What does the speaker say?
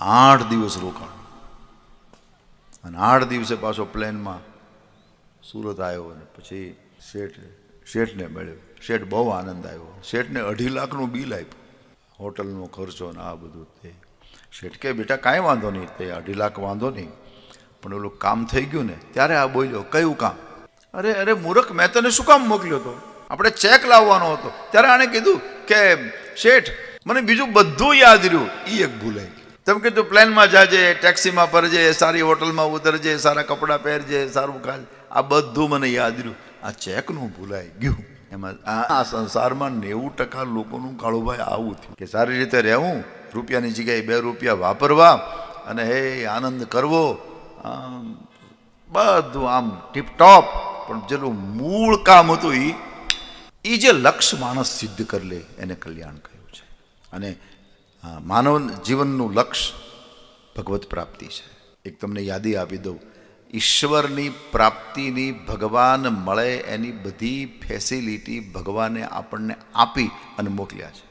8 દિવસ રોકાણ, અને 8 દિવસે પાછો પ્લેનમાં સુરત આવ્યો. અને પછી શેઠને મળ્યો. શેઠ બહુ આનંદ આવ્યો. શેઠને 2.5 લાખનું બિલ આપ્યું, હોટલનો ખર્ચો ને આ બધું. તે શેઠ કે બેટા કાંઈ વાંધો નહીં, તે 2.5 લાખ વાંધો નહીં, પણ ઓલું કામ થઈ ગયું ને ત્યારે આ બોલ્યો. કયું કામ? અરે મૂર્ખ, મેં તને શું કામ મોકલ્યો હતો? આપણે ચેક લાવવાનો હતો. ત્યારે આણે કીધું કે શેઠ મને બીજું બધું યાદ રહ્યું, એ એક ભૂલાઈ ગયું. તમે કીધું પ્લેનમાં જાજે, ટેક્સીમાં ફરજે, સારી હોટલમાં ઉતરજે, સારા કપડાં પહેરજે, સારું ખાજે, આ બધું મને યાદ રહ્યું, આ ચેકનું ભૂલાઈ ગયું. એમાં આ સંસારમાં 90% લોકોનું કાળુભાઈ આવું થયું કે સારી રીતે રહેવું, રૂપિયાની જગ્યાએ 2 રૂપિયા વાપરવા, અને હે આનંદ કરવો, બધું આમ ટીપટોપ. પણ જેનું મૂળ કામ હતું એ જે લક્ષ્ય માણસ સિદ્ધ કરી લે એને કલ્યાણ કહ્યું છે. અને માનવ જીવનનું લક્ષ્ય ભગવત પ્રાપ્તિ છે. એક તમને યાદી આપી દઉં, ઈશ્વરની પ્રાપ્તિની, ભગવાન મળે એની બધી ફેસિલિટી ભગવાને આપણને આપી અને મોકલ્યા છે.